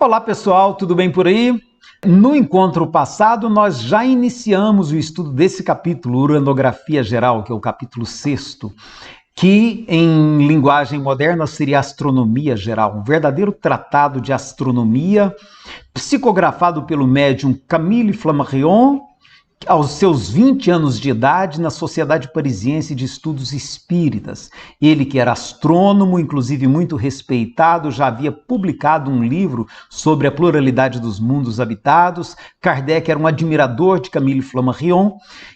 Olá pessoal, tudo bem por aí? No encontro passado nós já iniciamos o estudo desse capítulo, Uranografia Geral, que é o capítulo 6º, que em linguagem moderna seria Astronomia Geral, um verdadeiro tratado de astronomia, psicografado pelo médium Camille Flammarion, aos seus 20 anos de idade, na Sociedade Parisiense de Estudos Espíritas. Ele, que era astrônomo, inclusive muito respeitado, já havia publicado um livro sobre a pluralidade dos mundos habitados. Kardec era um admirador de Camille Flammarion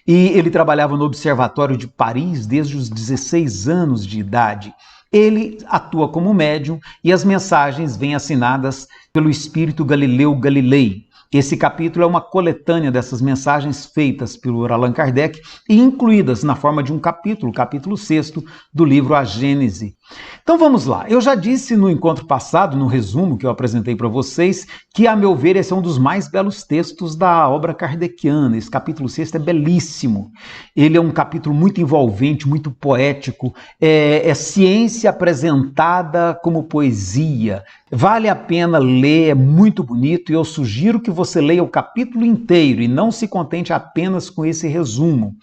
e ele trabalhava no Observatório de Paris desde os 16 anos de idade. Ele atua como médium e as mensagens vêm assinadas pelo espírito Galileu Galilei. Esse capítulo é uma coletânea dessas mensagens feitas pelo Allan Kardec e incluídas na forma de um capítulo, o capítulo 6º do livro A Gênese. Então vamos lá. Eu já disse no encontro passado, no resumo que eu apresentei para vocês, que a meu ver esse é um dos mais belos textos da obra kardeciana. Esse capítulo 6º é belíssimo. Ele é um capítulo muito envolvente, muito poético. É ciência apresentada como poesia. Vale a pena ler, é muito bonito e eu sugiro que você leia o capítulo inteiro e não se contente apenas com esse resumo.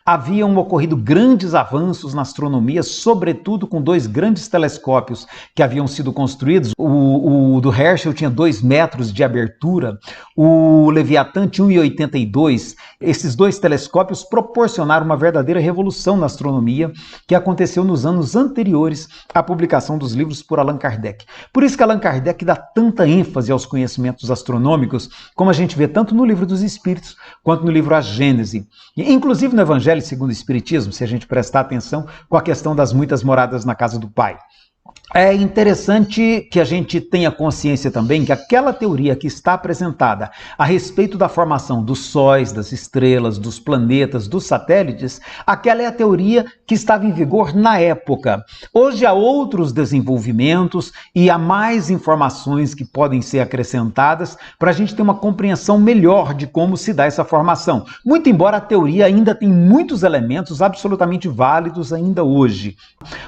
Haviam ocorrido grandes avanços na astronomia, sobretudo com dois grandes telescópios que haviam sido construídos. O do Herschel tinha 2 metros de abertura, o Leviatã tinha 1,82. Esses dois telescópios proporcionaram uma verdadeira revolução na astronomia que aconteceu nos anos anteriores à publicação dos livros por Allan Kardec. Por isso que Allan Kardec dá tanta ênfase aos conhecimentos astronômicos, como a gente vê tanto no Livro dos Espíritos quanto no livro A Gênese. Inclusive no Evangelho segundo o Espiritismo, se a gente prestar atenção com a questão das muitas moradas na casa do Pai. É interessante que a gente tenha consciência também que aquela teoria que está apresentada a respeito da formação dos sóis, das estrelas, dos planetas, dos satélites, aquela é a teoria que estava em vigor na época. Hoje há outros desenvolvimentos e há mais informações que podem ser acrescentadas para a gente ter uma compreensão melhor de como se dá essa formação. Muito embora a teoria ainda tenha muitos elementos absolutamente válidos ainda hoje.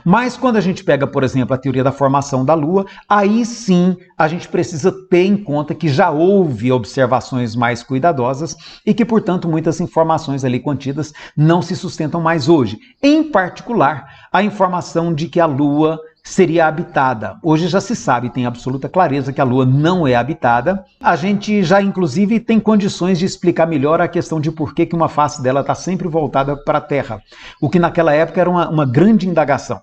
Mas quando a gente pega, por exemplo, a teoria da formação da Lua, aí sim a gente precisa ter em conta que já houve observações mais cuidadosas e que, portanto, muitas informações ali contidas não se sustentam mais hoje. Em particular, a informação de que a Lua seria habitada. Hoje já se sabe, tem absoluta clareza que a Lua não é habitada. A gente já, inclusive, tem condições de explicar melhor a questão de por que uma face dela está sempre voltada para a Terra, o que naquela época era uma grande indagação.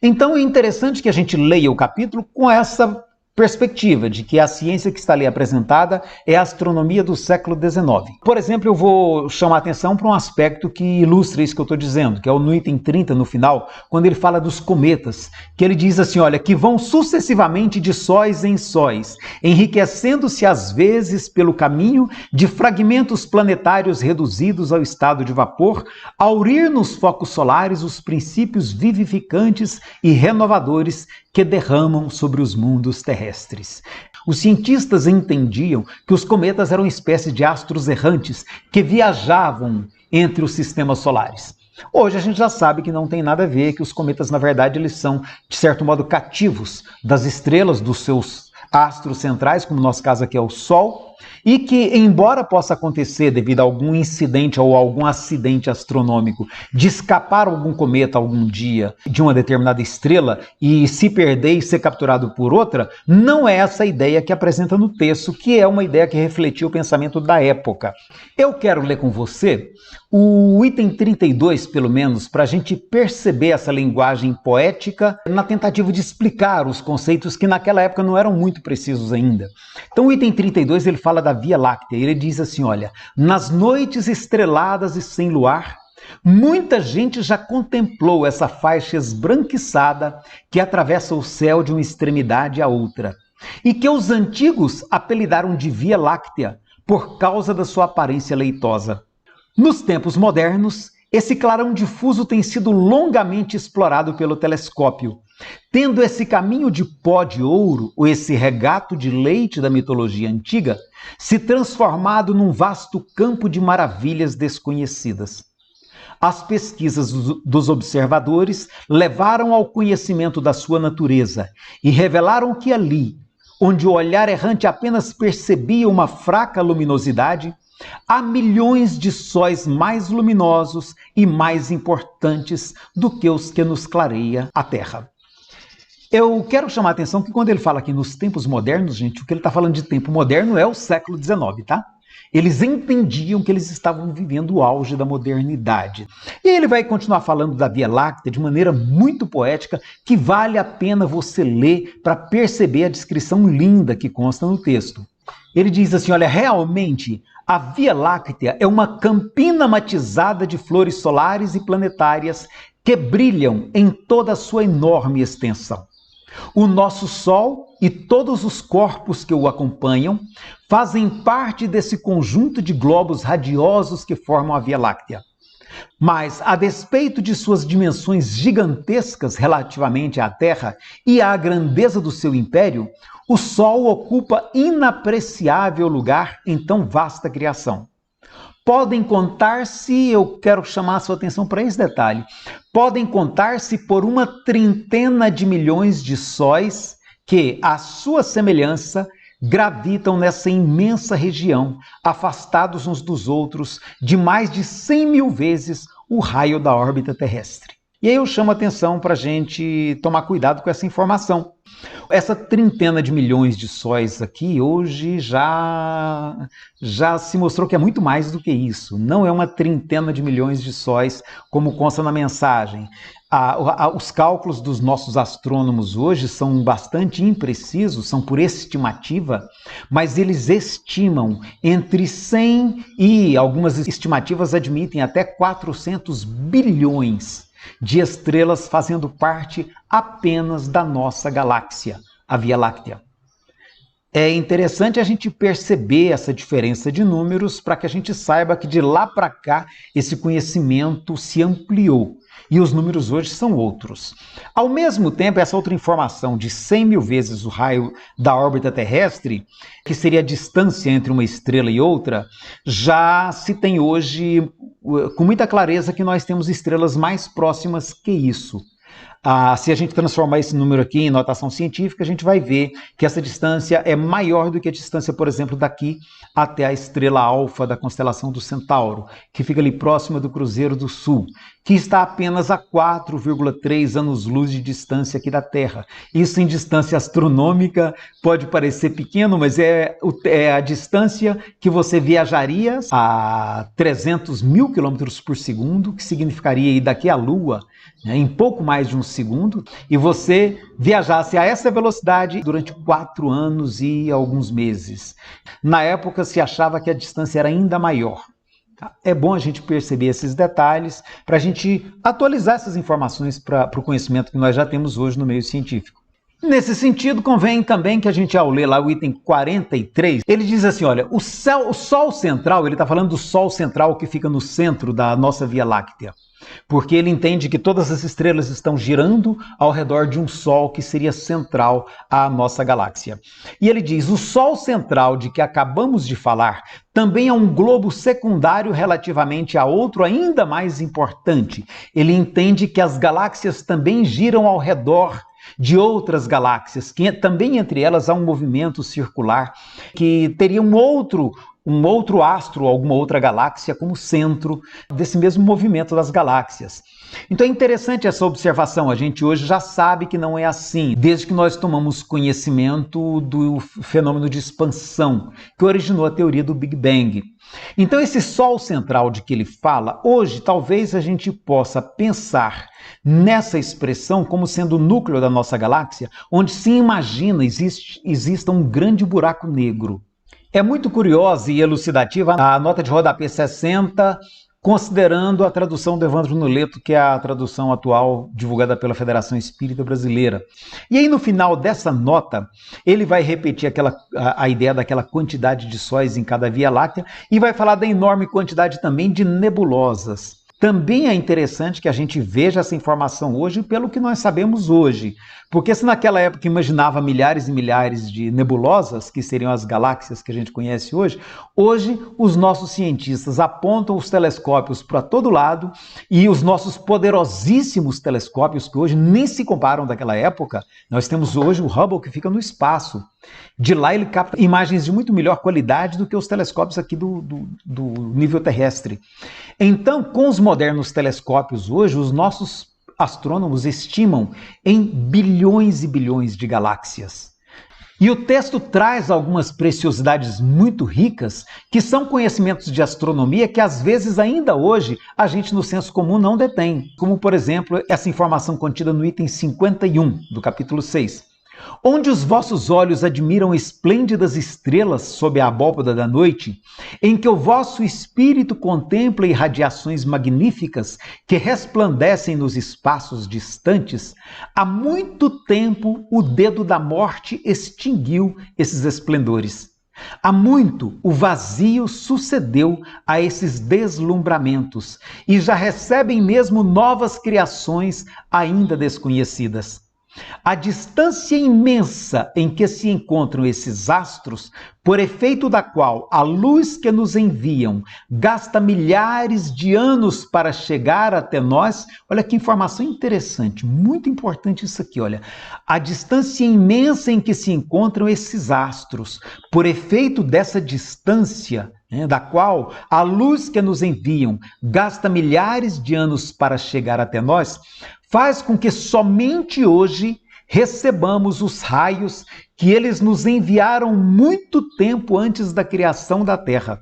Então é interessante que a gente leia o capítulo com essa perspectiva de que a ciência que está ali apresentada é a astronomia do século XIX. Por exemplo, eu vou chamar a atenção para um aspecto que ilustra isso que eu estou dizendo, que é no item 30, no final, quando ele fala dos cometas, que ele diz assim, olha, que vão sucessivamente de sóis em sóis, enriquecendo-se às vezes pelo caminho de fragmentos planetários reduzidos ao estado de vapor, aurir nos focos solares os princípios vivificantes e renovadores que derramam sobre os mundos terrestres. Os cientistas entendiam que os cometas eram espécies de astros errantes que viajavam entre os sistemas solares. Hoje a gente já sabe que não tem nada a ver, que os cometas, na verdade, eles são, de certo modo, cativos das estrelas, dos seus astros centrais, como no nosso caso aqui é o Sol, e que, embora possa acontecer devido a algum incidente ou algum acidente astronômico, de escapar algum cometa algum dia de uma determinada estrela e se perder e ser capturado por outra, não é essa a ideia que apresenta no texto, que é uma ideia que refletiu o pensamento da época. Eu quero ler com você o item 32, pelo menos, para a gente perceber essa linguagem poética na tentativa de explicar os conceitos que naquela época não eram muito precisos ainda. Então o item 32 ele fala da Via Láctea, ele diz assim, olha, nas noites estreladas e sem luar, muita gente já contemplou essa faixa esbranquiçada que atravessa o céu de uma extremidade à outra, e que os antigos apelidaram de Via Láctea por causa da sua aparência leitosa. Nos tempos modernos, esse clarão difuso tem sido longamente explorado pelo telescópio, tendo esse caminho de pó de ouro, ou esse regato de leite da mitologia antiga, se transformado num vasto campo de maravilhas desconhecidas. As pesquisas dos observadores levaram ao conhecimento da sua natureza e revelaram que ali, onde o olhar errante apenas percebia uma fraca luminosidade, há milhões de sóis mais luminosos e mais importantes do que os que nos clareia a Terra. Eu quero chamar a atenção que quando ele fala aqui nos tempos modernos, gente, o que ele está falando de tempo moderno é o século XIX, tá? Eles entendiam que eles estavam vivendo o auge da modernidade. E ele vai continuar falando da Via Láctea de maneira muito poética, que vale a pena você ler para perceber a descrição linda que consta no texto. Ele diz assim, olha, realmente a Via Láctea é uma campina matizada de flores solares e planetárias que brilham em toda a sua enorme extensão. O nosso Sol e todos os corpos que o acompanham fazem parte desse conjunto de globos radiosos que formam a Via Láctea. Mas, a despeito de suas dimensões gigantescas relativamente à Terra e à grandeza do seu império, o Sol ocupa inapreciável lugar em tão vasta criação. Podem contar-se, eu quero chamar a sua atenção para esse detalhe, podem contar-se por uma trintena de milhões de sóis que, à sua semelhança, gravitam nessa imensa região, afastados uns dos outros de mais de 100 mil vezes o raio da órbita terrestre. E aí eu chamo a atenção para a gente tomar cuidado com essa informação. Essa trintena de milhões de sóis aqui, hoje já se mostrou que é muito mais do que isso. Não é uma trintena de milhões de sóis, como consta na mensagem. Os cálculos dos nossos astrônomos hoje são bastante imprecisos, são por estimativa, mas eles estimam entre 100 e algumas estimativas admitem até 400 bilhões de estrelas fazendo parte apenas da nossa galáxia, a Via Láctea. É interessante a gente perceber essa diferença de números para que a gente saiba que de lá para cá esse conhecimento se ampliou e os números hoje são outros. Ao mesmo tempo, essa outra informação de 100 mil vezes o raio da órbita terrestre, que seria a distância entre uma estrela e outra, já se tem hoje com muita clareza que nós temos estrelas mais próximas que isso. Se a gente transformar esse número aqui em notação científica, a gente vai ver que essa distância é maior do que a distância, por exemplo, daqui até a estrela alfa da constelação do Centauro, que fica ali próxima do Cruzeiro do Sul, que está apenas a 4,3 anos-luz de distância aqui da Terra. Isso em distância astronômica pode parecer pequeno, mas é a distância que você viajaria a 300 mil quilômetros por segundo, que significaria ir daqui à Lua, né, em pouco mais de um segundo, e você viajasse a essa velocidade durante 4 anos e alguns meses. Na época se achava que a distância era ainda maior. É bom a gente perceber esses detalhes para a gente atualizar essas informações para o conhecimento que nós já temos hoje no meio científico. Nesse sentido, convém também que a gente, ao ler lá o item 43, ele diz assim, olha, o Sol central, ele está falando do Sol central que fica no centro da nossa Via Láctea, porque ele entende que todas as estrelas estão girando ao redor de um Sol que seria central à nossa galáxia. E ele diz, o Sol central de que acabamos de falar também é um globo secundário relativamente a outro ainda mais importante. Ele entende que as galáxias também giram ao redor de outras galáxias, que também entre elas há um movimento circular que teria um outro astro, alguma outra galáxia como centro desse mesmo movimento das galáxias. Então é interessante essa observação, a gente hoje já sabe que não é assim, desde que nós tomamos conhecimento do fenômeno de expansão, que originou a teoria do Big Bang. Então esse Sol central de que ele fala, hoje talvez a gente possa pensar nessa expressão como sendo o núcleo da nossa galáxia, onde se imagina exista um grande buraco negro. É muito curiosa e elucidativa a nota de rodapé 60, considerando a tradução do Evandro Noleto, que é a tradução atual divulgada pela Federação Espírita Brasileira. E aí no final dessa nota, ele vai repetir a ideia daquela quantidade de sóis em cada Via Láctea e vai falar da enorme quantidade também de nebulosas. Também é interessante que a gente veja essa informação hoje pelo que nós sabemos hoje. Porque se naquela época imaginava milhares e milhares de nebulosas, que seriam as galáxias que a gente conhece hoje, hoje os nossos cientistas apontam os telescópios para todo lado e os nossos poderosíssimos telescópios, que hoje nem se comparam daquela época, nós temos hoje o Hubble que fica no espaço. De lá ele capta imagens de muito melhor qualidade do que os telescópios aqui do nível terrestre. Então, com os modernos telescópios hoje, os nossos astrônomos estimam em bilhões e bilhões de galáxias. E o texto traz algumas preciosidades muito ricas, que são conhecimentos de astronomia que às vezes ainda hoje a gente no senso comum não detém. Como, por exemplo, essa informação contida no item 51 do capítulo 6. Onde os vossos olhos admiram esplêndidas estrelas sob a abóbada da noite, em que o vosso espírito contempla irradiações magníficas que resplandecem nos espaços distantes, há muito tempo o dedo da morte extinguiu esses esplendores. Há muito o vazio sucedeu a esses deslumbramentos e já recebem mesmo novas criações ainda desconhecidas. A distância imensa em que se encontram esses astros, por efeito da qual a luz que nos enviam gasta milhares de anos para chegar até nós, olha que informação interessante, muito importante isso aqui, olha. A distância imensa em que se encontram esses astros, por efeito dessa distância, da qual a luz que nos enviam gasta milhares de anos para chegar até nós, faz com que somente hoje recebamos os raios que eles nos enviaram muito tempo antes da criação da Terra,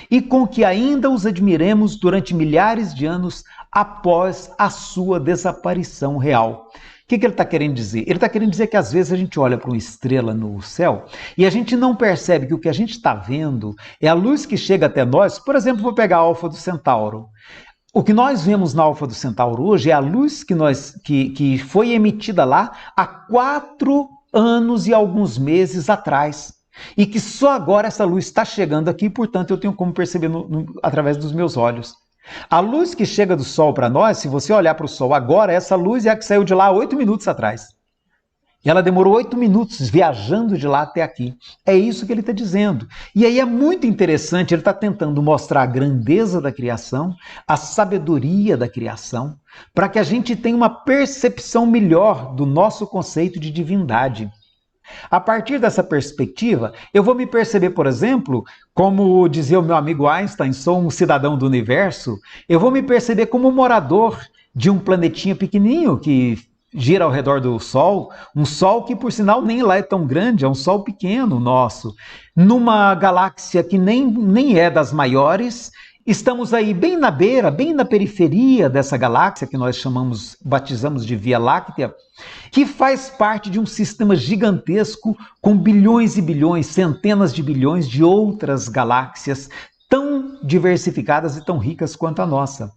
e com que ainda os admiremos durante milhares de anos após a sua desaparição real. O que ele está querendo dizer? Ele está querendo dizer que às vezes a gente olha para uma estrela no céu e a gente não percebe que o que a gente está vendo é a luz que chega até nós. Por exemplo, vou pegar a Alfa do Centauro. O que nós vemos na Alfa do Centauro hoje é a luz que foi emitida lá há 4 anos e alguns meses atrás. E que só agora essa luz está chegando aqui, portanto eu tenho como perceber através dos meus olhos. A luz que chega do Sol para nós, se você olhar para o Sol agora, essa luz é a que saiu de lá 8 minutos atrás. E ela demorou 8 minutos viajando de lá até aqui. É isso que ele está dizendo. E aí é muito interessante, ele está tentando mostrar a grandeza da criação, a sabedoria da criação, para que a gente tenha uma percepção melhor do nosso conceito de divindade. A partir dessa perspectiva, eu vou me perceber, por exemplo, como dizia o meu amigo Einstein, sou um cidadão do universo, eu vou me perceber como um morador de um planetinha pequenininho que gira ao redor do Sol, um Sol que, por sinal, nem lá é tão grande, é um Sol pequeno nosso, numa galáxia que nem é das maiores. Estamos aí bem na beira, bem na periferia dessa galáxia que nós batizamos de Via Láctea, que faz parte de um sistema gigantesco com bilhões e bilhões, centenas de bilhões de outras galáxias tão diversificadas e tão ricas quanto a nossa.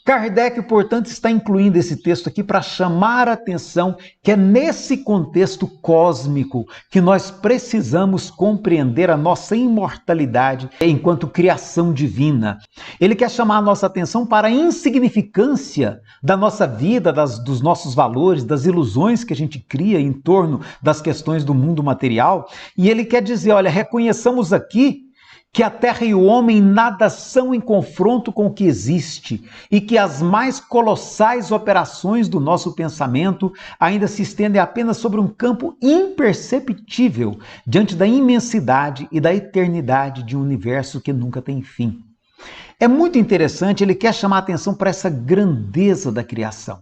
Kardec, portanto, está incluindo esse texto aqui para chamar a atenção que é nesse contexto cósmico que nós precisamos compreender a nossa imortalidade enquanto criação divina. Ele quer chamar a nossa atenção para a insignificância da nossa vida, dos nossos valores, das ilusões que a gente cria em torno das questões do mundo material. E ele quer dizer, olha, reconheçamos aqui que a Terra e o homem nada são em confronto com o que existe e que as mais colossais operações do nosso pensamento ainda se estendem apenas sobre um campo imperceptível diante da imensidade e da eternidade de um universo que nunca tem fim. É muito interessante, ele quer chamar a atenção para essa grandeza da criação.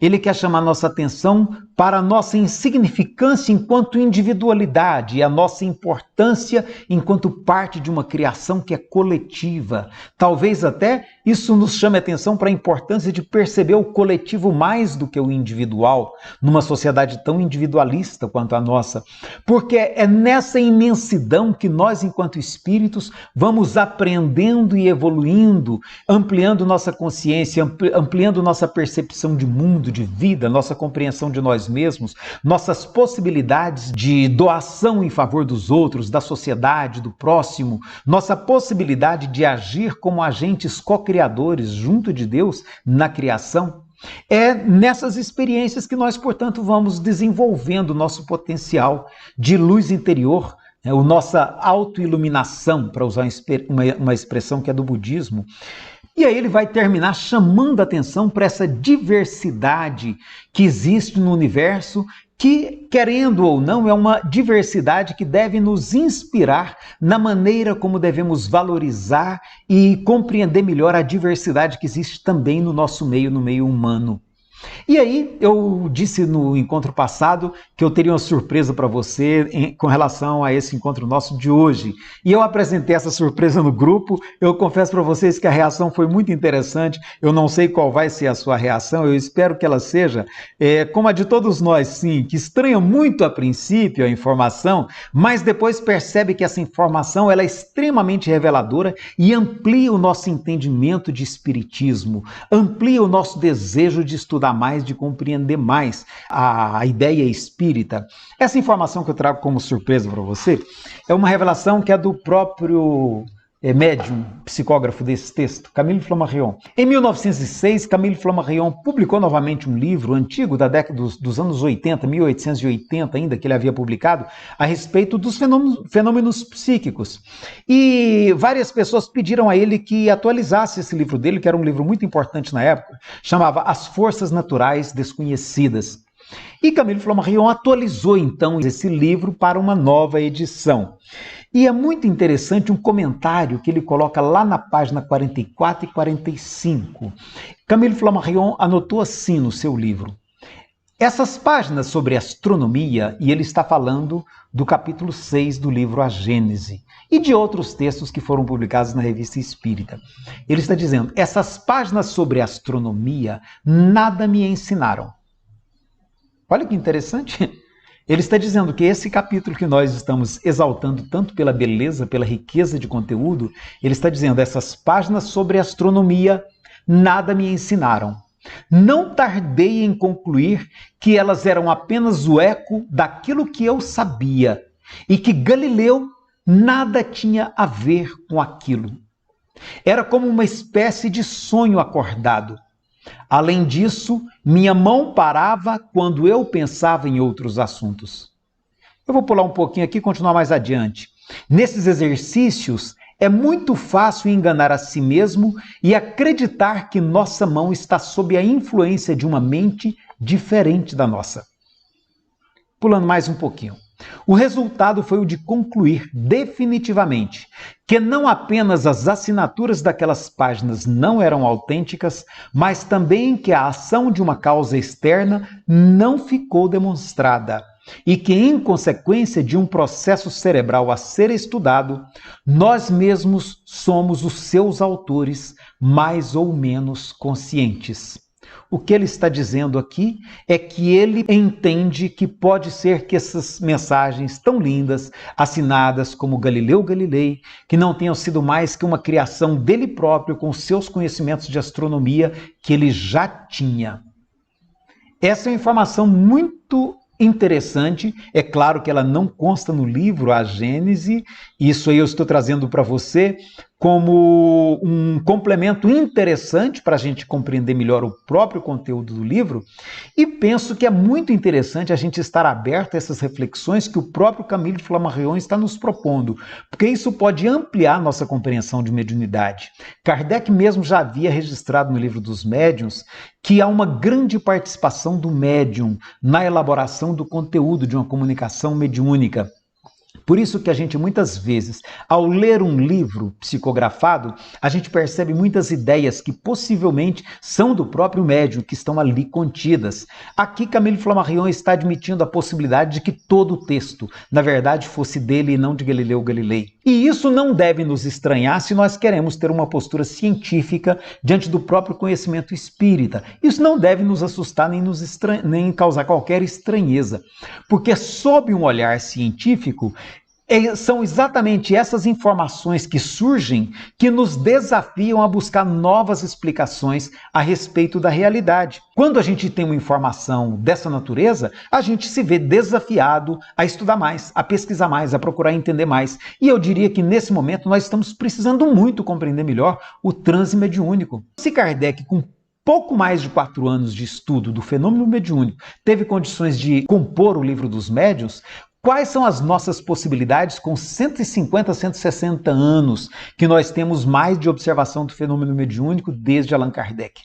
Ele quer chamar nossa atenção para a nossa insignificância enquanto individualidade e a nossa importância enquanto parte de uma criação que é coletiva. Talvez até isso nos chame a atenção para a importância de perceber o coletivo mais do que o individual, numa sociedade tão individualista quanto a nossa. Porque é nessa imensidão que nós, enquanto espíritos, vamos aprendendo e evoluindo, ampliando nossa consciência, ampliando nossa percepção de mundo, de vida, nossa compreensão de nós mesmos, nossas possibilidades de doação em favor dos outros, da sociedade, do próximo, nossa possibilidade de agir como agentes co-criadores junto de Deus na criação. É nessas experiências que nós, portanto, vamos desenvolvendo o nosso potencial de luz interior, a nossa autoiluminação, para usar uma expressão que é do budismo. E aí ele vai terminar chamando a atenção para essa diversidade que existe no universo, que, querendo ou não, é uma diversidade que deve nos inspirar na maneira como devemos valorizar e compreender melhor a diversidade que existe também no nosso meio, no meio humano. E aí, eu disse no encontro passado que eu teria uma surpresa para você com relação a esse encontro nosso de hoje. E eu apresentei essa surpresa no grupo. Eu confesso para vocês que a reação foi muito interessante. Eu não sei qual vai ser a sua reação, eu espero que ela seja como a de todos nós, sim, que estranha muito a princípio a informação, mas depois percebe que essa informação ela é extremamente reveladora e amplia o nosso entendimento de espiritismo, amplia o nosso desejo de estudar mais, de compreender mais a ideia espírita. Essa informação que eu trago como surpresa para você é uma revelação que é do próprio médium, psicógrafo desse texto, Camille Flammarion. Em 1906, Camille Flammarion publicou novamente um livro antigo da década dos anos 80, 1880 ainda, que ele havia publicado, a respeito dos fenômenos psíquicos. E várias pessoas pediram a ele que atualizasse esse livro dele, que era um livro muito importante na época, chamava As Forças Naturais Desconhecidas. E Camille Flammarion atualizou então esse livro para uma nova edição. E é muito interessante um comentário que ele coloca lá na página 44 e 45. Camille Flammarion anotou assim no seu livro: essas páginas sobre astronomia, e ele está falando do capítulo 6 do livro A Gênese, e de outros textos que foram publicados na Revista Espírita. Ele está dizendo: essas páginas sobre astronomia nada me ensinaram. Olha que interessante. Ele está dizendo que esse capítulo que nós estamos exaltando tanto pela beleza, pela riqueza de conteúdo, ele está dizendo: essas páginas sobre astronomia nada me ensinaram. Não tardei em concluir que elas eram apenas o eco daquilo que eu sabia e que Galileu nada tinha a ver com aquilo. Era como uma espécie de sonho acordado. Além disso, minha mão parava quando eu pensava em outros assuntos. Eu vou pular um pouquinho aqui e continuar mais adiante. Nesses exercícios, é muito fácil enganar a si mesmo e acreditar que nossa mão está sob a influência de uma mente diferente da nossa. Pulando mais um pouquinho. O resultado foi o de concluir definitivamente que não apenas as assinaturas daquelas páginas não eram autênticas, mas também que a ação de uma causa externa não ficou demonstrada e que, em consequência de um processo cerebral a ser estudado, nós mesmos somos os seus autores mais ou menos conscientes. O que ele está dizendo aqui é que ele entende que pode ser que essas mensagens tão lindas, assinadas como Galileu Galilei, que não tenham sido mais que uma criação dele próprio com seus conhecimentos de astronomia que ele já tinha. Essa é uma informação muito interessante. É claro que ela não consta no livro A Gênese, isso aí eu estou trazendo para você como um complemento interessante para a gente compreender melhor o próprio conteúdo do livro, e penso que é muito interessante a gente estar aberto a essas reflexões que o próprio Camille Flammarion está nos propondo, porque isso pode ampliar nossa compreensão de mediunidade. Kardec mesmo já havia registrado no Livro dos Médiuns que há uma grande participação do médium na elaboração do conteúdo de uma comunicação mediúnica. Por isso que a gente muitas vezes, ao ler um livro psicografado, a gente percebe muitas ideias que possivelmente são do próprio médium, que estão ali contidas. Aqui Camille Flammarion está admitindo a possibilidade de que todo o texto, na verdade, fosse dele e não de Galileu Galilei. E isso não deve nos estranhar se nós queremos ter uma postura científica diante do próprio conhecimento espírita. Isso não deve nos assustar nem causar qualquer estranheza, porque sob um olhar científico, são exatamente essas informações que surgem que nos desafiam a buscar novas explicações a respeito da realidade. Quando a gente tem uma informação dessa natureza, a gente se vê desafiado a estudar mais, a pesquisar mais, a procurar entender mais. E eu diria que nesse momento nós estamos precisando muito compreender melhor o transe mediúnico. Se Kardec, com pouco mais de 4 anos de estudo do fenômeno mediúnico, teve condições de compor o Livro dos Médiuns, Quais são as nossas possibilidades com 150, 160 anos que nós temos mais de observação do fenômeno mediúnico desde Allan Kardec?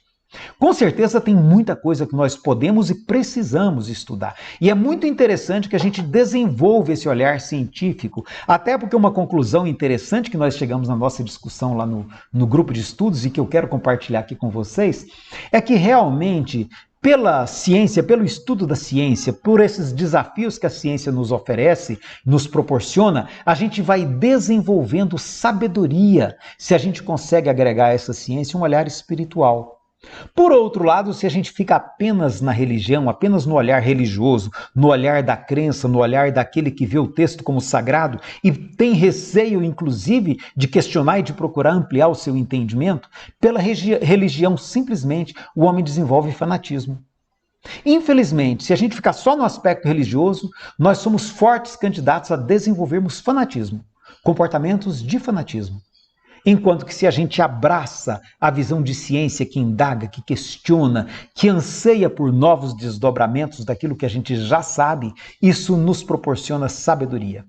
Com certeza tem muita coisa que nós podemos e precisamos estudar. E é muito interessante que a gente desenvolva esse olhar científico, até porque uma conclusão interessante que nós chegamos na nossa discussão lá no grupo de estudos e que eu quero compartilhar aqui com vocês, é que realmente pela ciência, pelo estudo da ciência, por esses desafios que a ciência nos oferece, nos proporciona, a gente vai desenvolvendo sabedoria se a gente consegue agregar a essa ciência um olhar espiritual. Por outro lado, se a gente fica apenas na religião, apenas no olhar religioso, no olhar da crença, no olhar daquele que vê o texto como sagrado e tem receio, inclusive, de questionar e de procurar ampliar o seu entendimento, pela religião, simplesmente, o homem desenvolve fanatismo. Infelizmente, se a gente ficar só no aspecto religioso, nós somos fortes candidatos a desenvolvermos fanatismo, comportamentos de fanatismo. Enquanto que se a gente abraça a visão de ciência que indaga, que questiona, que anseia por novos desdobramentos daquilo que a gente já sabe, isso nos proporciona sabedoria.